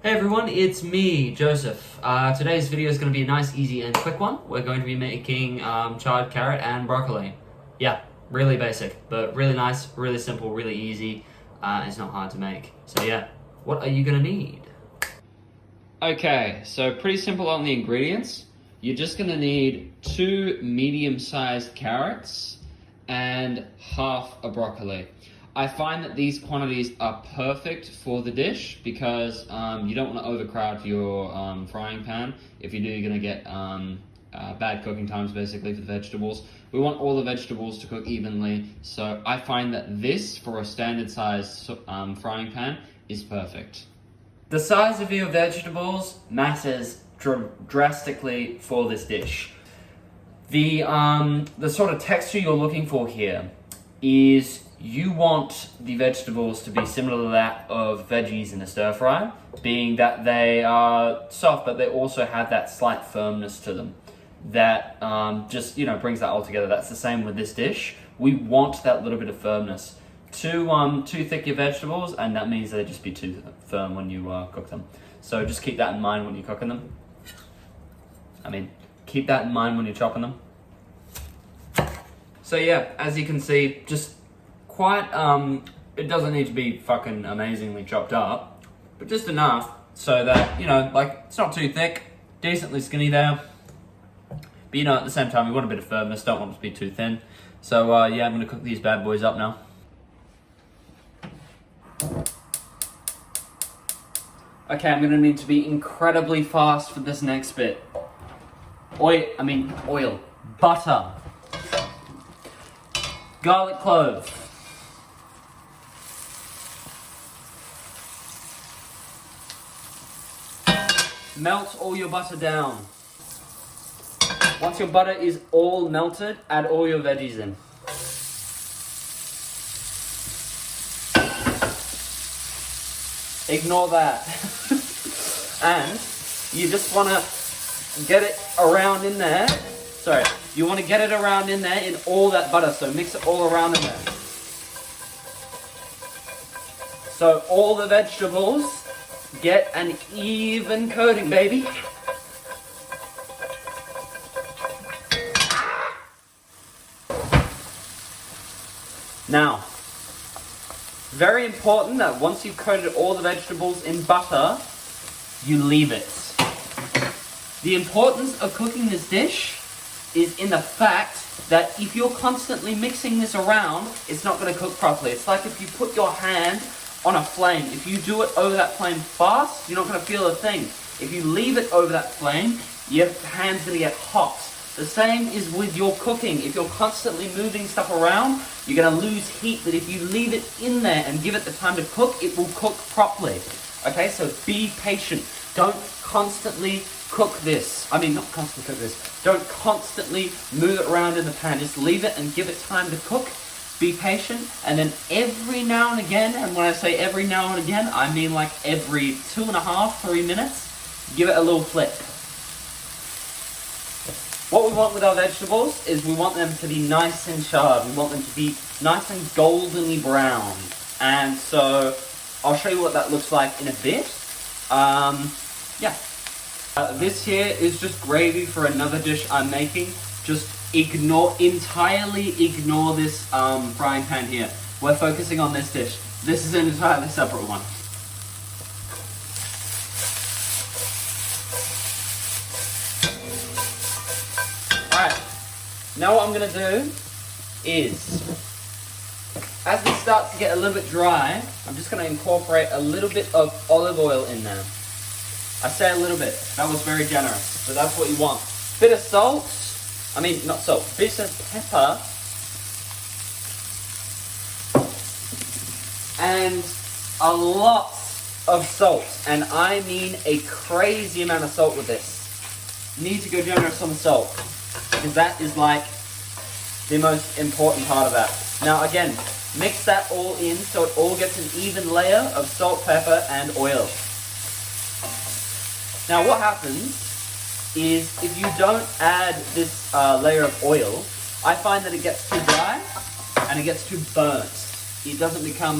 Hey everyone, it's me, Joseph. Today's video is going to be a nice, easy, and quick one. We're going to be making charred carrot and broccoli. Yeah, really basic, but really nice, really simple, really easy. It's not hard to make. So yeah, what are you going to need? Okay, so pretty simple on the ingredients. You're just going to need 2 medium-sized carrots and half a broccoli. I find that these quantities are perfect for the dish because you don't want to overcrowd your frying pan. If you do, you're going to get bad cooking times basically for the vegetables. We want all the vegetables to cook evenly, so I find that this, for a standard size frying pan, is perfect. The size of your vegetables matters drastically for this dish. The sort of texture you're looking for here is you want the vegetables to be similar to that of veggies in a stir fry, being that they are soft, but they also have that slight firmness to them that just brings that all together. That's the same with this dish. We want that little bit of firmness. Too thick your vegetables, and that means they just be too firm when you cook them. So just keep that in mind when you're cooking them. Keep that in mind when you're chopping them. So yeah, as you can see, just quite, it doesn't need to be fucking amazingly chopped up, but just enough so that, it's not too thick, decently skinny there. But at the same time, we want a bit of firmness, don't want it to be too thin. So yeah, I'm gonna cook these bad boys up now. Okay, I'm gonna need to be incredibly fast for this next bit. Oil, butter, garlic clove, melt all your butter down. Once your butter is all melted, add all your veggies in. Ignore that. And you just want to get it around in there. Sorry, you want to get it around in there in all that butter, so mix it all around in there. So all the vegetables get an even coating, baby. Now, very important that once you've coated all the vegetables in butter, you leave it. The importance of cooking this dish is in the fact that if you're constantly mixing this around, it's not going to cook properly. It's like if you put your hand on a flame. If you do it over that flame fast, you're not going to feel a thing. If you leave it over that flame, your hand's going to get hot. The same is with your cooking. If you're constantly moving stuff around, you're going to lose heat, but if you leave it in there and give it the time to cook, it will cook properly. Okay, so be patient. Don't constantly cook this. Not constantly cook this. Don't constantly move it around in the pan. Just leave it and give it time to cook. Be patient, and then every now and again, and when I say every now and again, I mean like every 2.5, 3 minutes, give it a little flip. What we want with our vegetables is we want them to be nice and charred. We want them to be nice and goldenly brown. And so I'll show you what that looks like in a bit. This here is just gravy for another dish I'm making. Just entirely ignore this frying pan here. We're focusing on this dish. This is an entirely separate one. Alright, now what I'm going to do is, as this starts to get a little bit dry, I'm just going to incorporate a little bit of olive oil in there. I say a little bit, that was very generous, but that's what you want. Bit of salt, not salt, bit of pepper, and a lot of salt, and I mean a crazy amount of salt with this. Need to go generous on the salt, because that is like the most important part of that. Now again, mix that all in so it all gets an even layer of salt, pepper, and oil. Now what happens is if you don't add this layer of oil, I find that it gets too dry and it gets too burnt. It doesn't become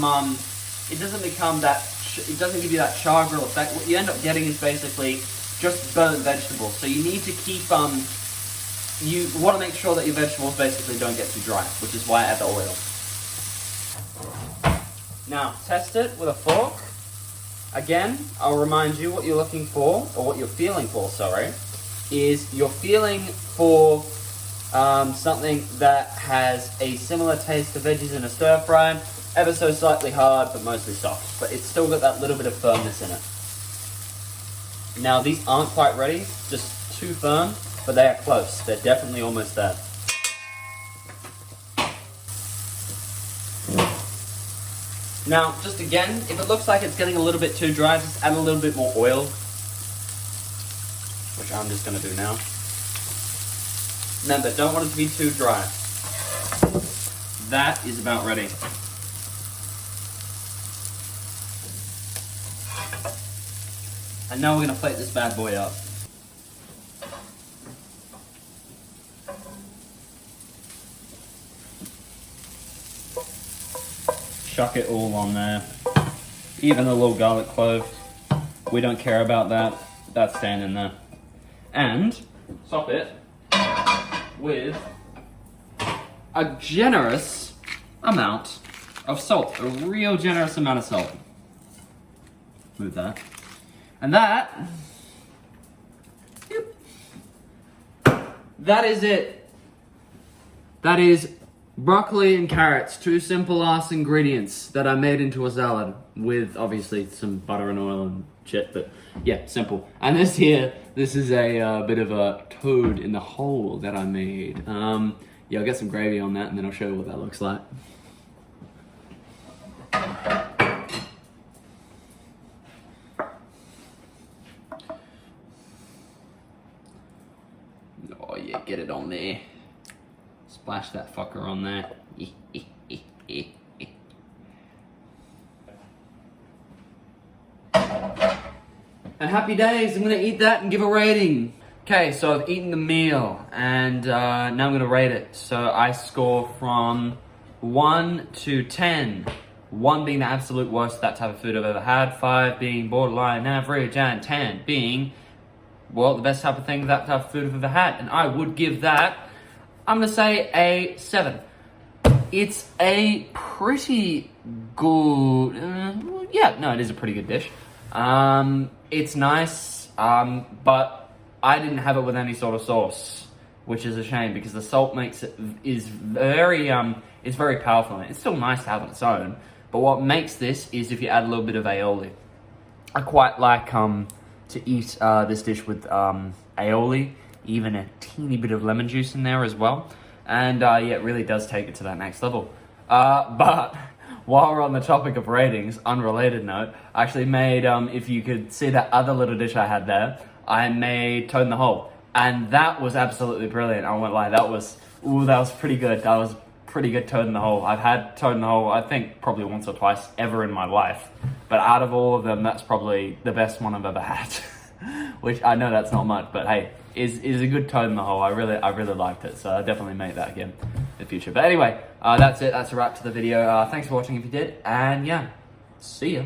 that give you that char grill effect. What you end up getting is basically just burnt vegetables. So you need to keep, you want to make sure that your vegetables basically don't get too dry, which is why I add the oil. Now, test it with a fork. Again, I'll remind you what you're looking for, or what you're feeling for, sorry, is you're feeling for something that has a similar taste to veggies in a stir fry, ever so slightly hard, but mostly soft. But it's still got that little bit of firmness in it. Now, these aren't quite ready, just too firm, but they are close. They're definitely almost there. Now, just again, if it looks like it's getting a little bit too dry, just add a little bit more oil, which I'm just going to do now. Remember, don't want it to be too dry. That is about ready. And now we're going to plate this bad boy up. Chuck it all on there. Even the little garlic clove. We don't care about that. That's staying in there. And top it with a generous amount of salt. A real generous amount of salt. Move that. And that is it. That is broccoli and carrots, two simple ass ingredients that I made into a salad with obviously some butter and oil and shit, but yeah, simple. And this is a bit of a toad in the hole that I made. Yeah, I'll get some gravy on that and then I'll show you what that looks like. Oh yeah, get it on there. Splash that fucker on there. And happy days, I'm gonna eat that and give a rating. Okay, so I've eaten the meal and now I'm gonna rate it. So I score from 1 to 10. 1 being the absolute worst that type of food I've ever had, 5 being borderline average, and 10 being, well, the best type of thing that type of food I've ever had. And I would give that, I'm gonna say a 7. It's a pretty good, yeah, no, it is a pretty good dish. It's nice, but I didn't have it with any sort of sauce, which is a shame because the salt makes it, is very, it's very powerful. It's still nice to have on its own, but what makes this is if you add a little bit of aioli. I quite like, to eat, this dish with, aioli, even a teeny bit of lemon juice in there as well. And yeah, it really does take it to that next level. But while we're on the topic of ratings, unrelated note, I actually made, if you could see that other little dish I had there, I made toad in the hole. And that was absolutely brilliant. I won't lie, that was pretty good. That was pretty good toad in the hole. I've had toad in the hole, I think, probably once or twice ever in my life. But out of all of them, that's probably the best one I've ever had. Which I know that's not much, but hey, is a good toad in the hole. I really liked it, so I'll definitely make that again in the future. But anyway, that's it. That's a wrap to the video. Thanks for watching if you did, and yeah, see ya.